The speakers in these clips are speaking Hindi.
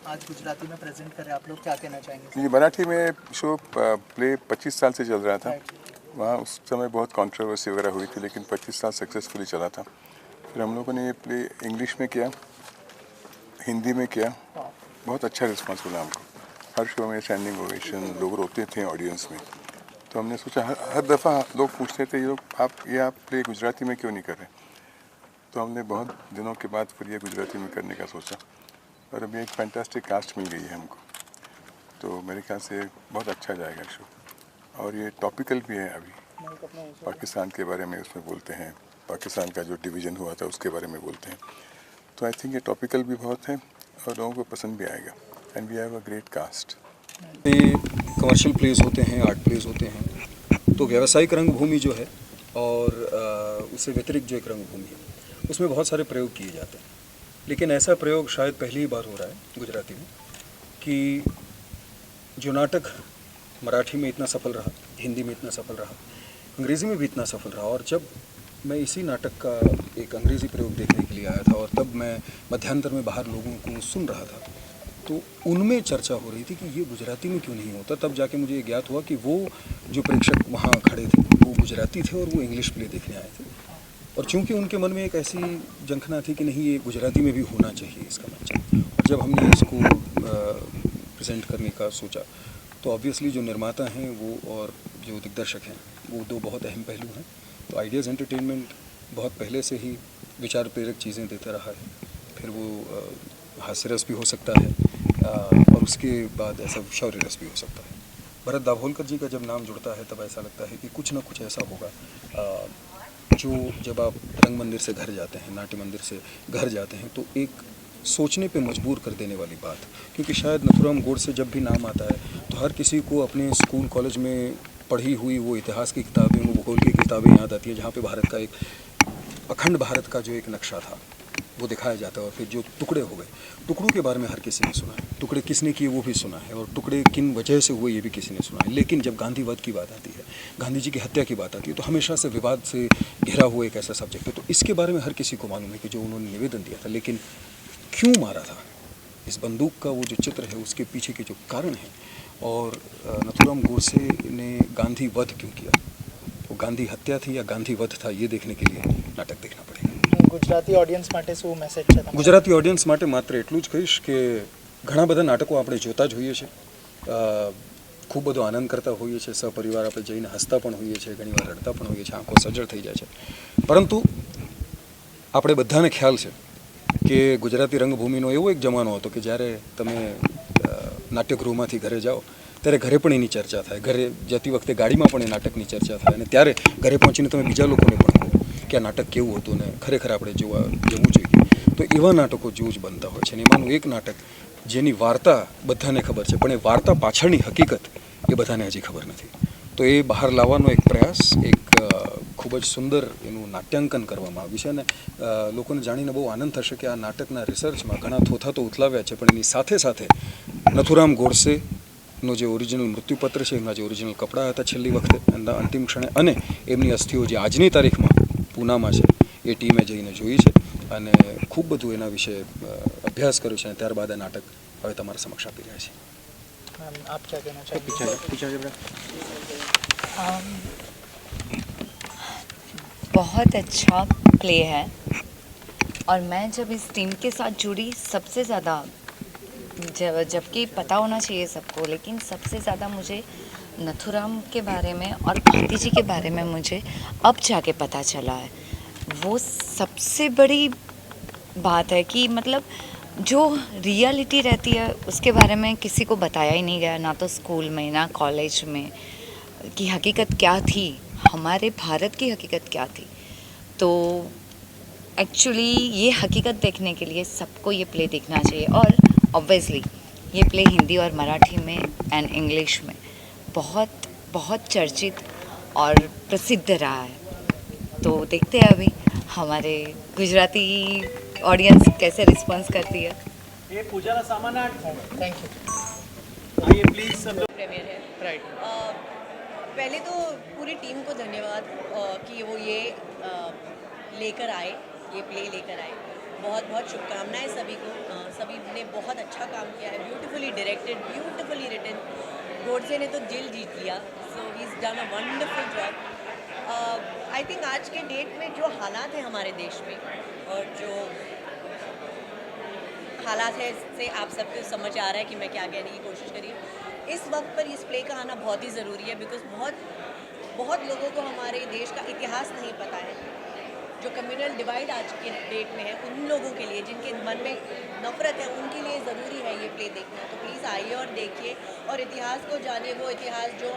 आज गुजराती में प्रेजेंट कर रहे हैं आप लोग, क्या कहना चाहेंगे? ये मराठी में शो प्ले 25 साल से चल रहा था। वहाँ उस समय बहुत कंट्रोवर्सी वगैरह हुई थी, लेकिन 25 साल सक्सेसफुली चला था। फिर हम लोगों ने ये प्ले इंग्लिश में किया, हिंदी में किया, बहुत अच्छा रिस्पांस मिला हमको। हर शो में स्टैंडिंग ओवेशन, लोग रोते थे ऑडियंस में। तो हमने सोचा, हर दफ़ा लोग पूछते थे, ये आप प्ले गुजराती में क्यों नहीं कर रहे? तो हमने बहुत दिनों के बाद फिर ये गुजराती में करने का सोचा, और अभी एक फैंटास्टिक कास्ट मिल गई है हमको। तो मेरे ख्याल से बहुत अच्छा जाएगा शो, और ये टॉपिकल भी है। अभी पाकिस्तान के बारे में उसमें बोलते हैं, पाकिस्तान का जो डिवीज़न हुआ था उसके बारे में बोलते हैं। तो आई थिंक ये टॉपिकल भी बहुत है और लोगों को पसंद भी आएगा। And we have a great cast. Commercial place होते हैं, आर्ट प्लेस होते हैं, तो व्यावसायिक रंगभूमि जो है और उससे व्यतिरिक्त जो एक रंगभूमि है, उसमें बहुत सारे प्रयोग किए जाते हैं। लेकिन ऐसा प्रयोग शायद पहली बार हो रहा है गुजराती में कि जो नाटक मराठी में इतना सफल रहा, हिंदी में इतना सफल रहा, अंग्रेज़ी में भी इतना सफल रहा, और जब मैं इसी नाटक का एक अंग्रेज़ी प्रयोग देखने के लिए आया था और तब मैं मध्यांतर में बाहर लोगों को सुन रहा था, तो उनमें चर्चा हो रही थी कि ये गुजराती में क्यों नहीं होता। तब जाके मुझे ये ज्ञात हुआ कि वो जो प्रेक्षक वहाँ खड़े थे वो गुजराती थे और वो इंग्लिश प्ले देखने आए थे, और चूंकि उनके मन में एक ऐसी जंखना थी कि नहीं, ये गुजराती में भी होना चाहिए इसका मंच। और जब हमने इसको प्रेजेंट करने का सोचा, तो ऑब्वियसली जो निर्माता हैं वो और जो दिग्दर्शक हैं वो दो बहुत अहम पहलू हैं। तो आइडियाज़ एंटरटेनमेंट बहुत पहले से ही विचार प्रेरक चीज़ें देता रहा है, फिर वो हास्य रस भी हो सकता है और उसके बाद ऐसा शौर्य रस भी हो सकता है। भरत दाभोलकर जी का जब नाम जुड़ता है तब ऐसा लगता है कि कुछ ना कुछ ऐसा होगा जो जब आप रंग मंदिर से घर जाते हैं, नाट्य मंदिर से घर जाते हैं, तो एक सोचने पे मजबूर कर देने वाली बात। क्योंकि शायद नथुराम गोडसे जब भी नाम आता है तो हर किसी को अपने स्कूल कॉलेज में पढ़ी हुई वो इतिहास की किताबें, वो भूगोल की किताबें याद आती हैं, जहाँ पे भारत का एक अखंड भारत का जो एक नक्शा था वो दिखाया जाता है। और फिर जो टुकड़े हो गए, टुकड़ों के बारे में हर किसी ने सुना है, टुकड़े किसने किए वो भी सुना है, और टुकड़े किन वजह से हुए ये भी किसी ने सुना है। लेकिन जब गांधीवाद की बात आती है, गांधी जी की हत्या की बात आती है, तो हमेशा से विवाद से घिरा हुआ एक ऐसा सब्जेक्ट है। तो इसके बारे में हर किसी को मालूम है कि जो उन्होंने निवेदन दिया था, लेकिन क्यों मारा था, इस बंदूक का वो जो चित्र है उसके पीछे के जो कारण है, और नथुराम गोडसे ने गांधी वध क्यों किया, वो गांधी हत्या थी या गांधी वध था, ये देखने के लिए नाटक देखना पड़ेगा। ગુજરાતી ઓડિયન્સ માટે શું મેસેજ છે તમારો? ગુજરાતી ઓડિયન્સ માટે માત્ર એટલું જ કહીશ કે ઘણા બધા નાટકો આપણે જોતા જ હોઈએ છીએ, ખૂબ બધો આનંદ કરતા હોઈએ છીએ, સહપરિવાર આપણે જઈને હસતા પણ હોઈએ છીએ, ઘણીવાર રડતા પણ હોઈએ છીએ, આંખો સજળ થઈ જાય છે, પરંતુ આપણે બધાને ખ્યાલ છે કે ગુજરાતી રંગભૂમિનો એવો એક જમાનો હતો કે જ્યારે તમે નાટ્યગૃહમાંથી ઘરે જાઓ ત્યારે ઘરે પણ એની ચર્ચા થાય, ઘરે જતી વખતે ગાડીમાં પણ એ નાટકની ચર્ચા થાય, અને ત્યારે ઘરે પહોંચીને તમે બીજા લોકોને પણ કહો કે આ નાટક કેવું હતું ને ખરેખર આપણે જોવા જવું જોઈએ. તો એવા નાટકો જો જ બનતા હોય છે, અને એમાંનું એક નાટક જેની વાર્તા બધાને ખબર છે પણ એ વાર્તા પાછળની હકીકત એ બધાને હજી ખબર નથી. તો એ બહાર લાવવાનો એક પ્રયાસ, એક ખૂબ જ સુંદર એનું નાટ્યાંકન કરવામાં આવ્યું છે, અને લોકોને જાણીને બહુ આનંદ થશે કે આ નાટકના રિસર્ચમાં ઘણા થોથા તો ઉથલાવ્યા છે, પણ એની સાથે સાથે નથુરામ ગોડસેનો જે ઓરિજિનલ મૃત્યુપત્ર છે, એમના જે ઓરિજિનલ કપડાં હતા છેલ્લી વખતે એમના અંતિમ ક્ષણે, અને એમની અસ્થિઓ જે આજની તારીખમાં પૂનામાં છે એ ટીમે જઈને જોઈ છે અને ખૂબ બધું એના વિશે અભ્યાસ કર્યો છે, અને ત્યારબાદ આ નાટક હવે તમારા સમક્ષ આપી રહ્યા છે. आप क्या कहना चाहेंगे? बहुत अच्छा प्ले है, और मैं जब इस टीम के साथ जुड़ी, सबसे ज़्यादा जबकि पता होना चाहिए सबको, लेकिन सबसे ज़्यादा मुझे नथुराम के बारे में और गांधी जी के बारे में मुझे अब जाके पता चला है। वो सबसे बड़ी बात है कि मतलब जो रियलिटी रहती है उसके बारे में किसी को बताया ही नहीं गया, ना तो स्कूल में ना कॉलेज में, कि हकीकत क्या थी, हमारे भारत की हकीकत क्या थी। तो एक्चुअली ये हकीकत देखने के लिए सबको ये प्ले देखना चाहिए, और ऑब्वियसली ये प्ले हिंदी और मराठी में एंड इंग्लिश में बहुत बहुत चर्चित और प्रसिद्ध रहा है। तो देखते हैं अभी हमारे गुजराती ऑडियंस कैसे रिस्पॉन्स करती है। ये पूजा का सामान है। Thank you. आइए प्लीज सब लोग। प्रीमियर है। राइट। पहले तो पूरी टीम को धन्यवाद कि वो ये लेकर आए, ये प्ले लेकर आए। बहुत बहुत शुभकामनाएं सभी को। सभी ने बहुत अच्छा काम किया है, beautifully directed, beautifully written. Godse ने तो दिल जीत लिया, so he is done a wonderful job. I think आज के डेट में जो हालात हैं हमारे देश में और जो हालात है इससे आप सबको समझ आ रहा है कि मैं क्या कहने की कोशिश करी हूँ। इस वक्त पर इस प्ले का आना बहुत ही ज़रूरी है, बिकॉज बहुत लोगों को हमारे देश का इतिहास नहीं पता है। जो कम्युनल डिवाइड आज के डेट में है, उन लोगों के लिए जिनके मन में नफरत है, उनके लिए ज़रूरी है ये प्ले देखना। तो प्लीज़ आइए और देखिए और इतिहास को जानिए, वो इतिहास जो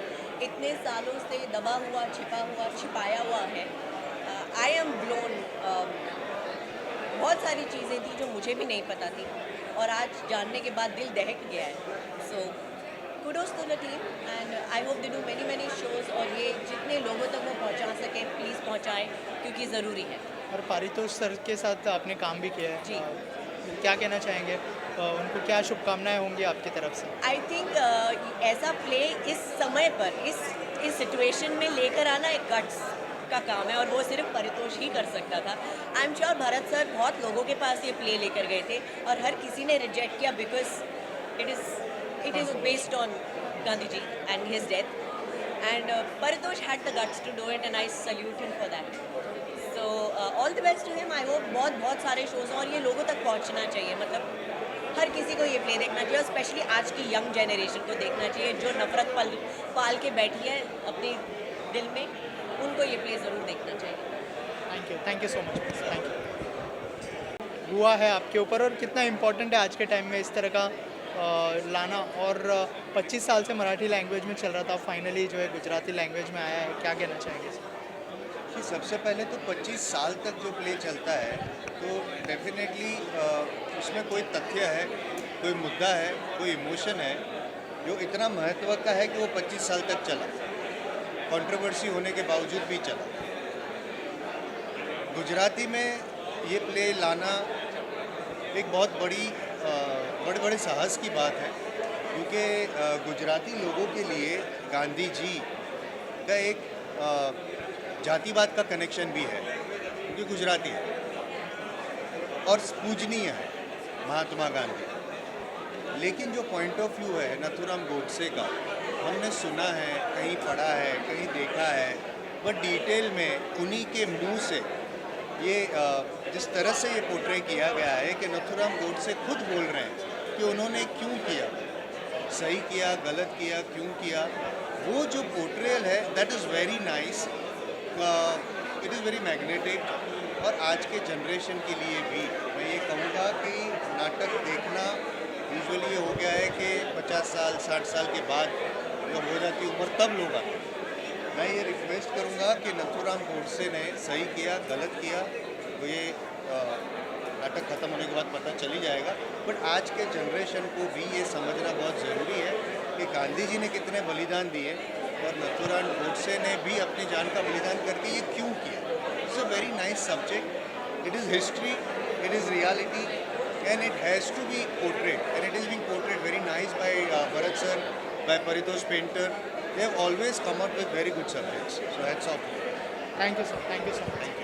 इतने सालों से दबा हुआ, छिपाया हुआ है। I am blown. बहुत सारी चीज़ें थी जो मुझे भी नहीं पता थी और आज जानने के बाद दिल दहक गया है। So kudos to the team and I hope they do many shows और ये जितने लोगों तक वो पहुंचा सकें प्लीज़ पहुंचाएं, क्योंकि ज़रूरी है। और पारितोष सर के साथ आपने काम भी किया है जी। क्या कहना चाहेंगे? उनको क्या शुभकामनाएं होंगी आपकी तरफ से? आई थिंक ऐसा प्ले इस समय पर इस सिचुएशन में लेकर आना एक गट्स का काम है और वो सिर्फ परितोष ही कर सकता था। I am sure Bharat sir बहुत लोगों के पास ये प्ले लेकर गए थे और हर किसी ने रिजेक्ट किया, because it is based on Gandhi ji and his death and Paritosh had the guts to do it and I salute him for that. So all the best to him. I hope बहुत सारे शोज़ और ये लोगों तक पहुँचना चाहिए। मतलब हर किसी को ये प्ले देखना चाहिए और स्पेशली आज की यंग जनरेशन को देखना चाहिए जो नफरत पाल के बैठी है अपने दिल में, उनको ये प्ले ज़रूर देखना चाहिए। Thank you so much. Thank you. हुआ है आपके ऊपर और कितना इम्पोर्टेंट है आज के टाइम में इस तरह का लाना, और 25 साल से मराठी लैंग्वेज में चल रहा था, फाइनली जो है गुजराती लैंग्वेज में आया है। क्या कहना चाहेंगे? कि सबसे पहले तो 25 साल तक जो प्ले चलता है तो डेफिनेटली उसमें कोई तथ्य है, कोई मुद्दा है, कोई इमोशन है जो इतना महत्व का है कि वो 25 साल तक चला, कंट्रोवर्सी होने के बावजूद भी चला। गुजराती में ये प्ले लाना एक बहुत बड़े साहस की बात है, क्योंकि गुजराती लोगों के लिए गांधी जी का एक जातिवाद का कनेक्शन भी है, क्योंकि गुजराती है और पूजनीय है महात्मा गांधी। लेकिन जो पॉइंट ऑफ व्यू है नथुराम गोडसे का, हमने सुना है, कहीं पढ़ा है, कहीं देखा है, बट डिटेल में उन्हीं के मुंह से ये जिस तरह से ये पोर्ट्रे किया गया है कि नथुराम गोडसे खुद बोल रहे हैं कि उन्होंने क्यों किया, सही किया, गलत किया, क्यों किया, वो जो पोर्ट्रेयल है that is very nice, it is very magnetic. और आज के जनरेशन के लिए भी मैं ये कहूँगा कि नाटक देखना यूजुअली ये हो गया है कि 50 साल 60 साल के बाद जब हो जाती उम्र तब लोग आते हैं। मैं ये रिक्वेस्ट करूँगा कि नथुराम गोडसे ने सही किया, गलत किया, तो ये नाटक ख़त्म होने के बाद पता चल ही जाएगा। बट आज के जनरेशन को भी ये समझना बहुत ज़रूरी है कि गांधी जी ने कितने बलिदान दिए और नथुराम गोडसे ने भी अपनी जान का बलिदान करके ये क्यों किया। It's a very nice subject, it is history, it is reality and it has to be portrayed, and it is being portrayed very nice by Bharat sir, by Paritosh Painter. They have always come up with very good subjects, so hats off. Thank you sir. Thank you so much.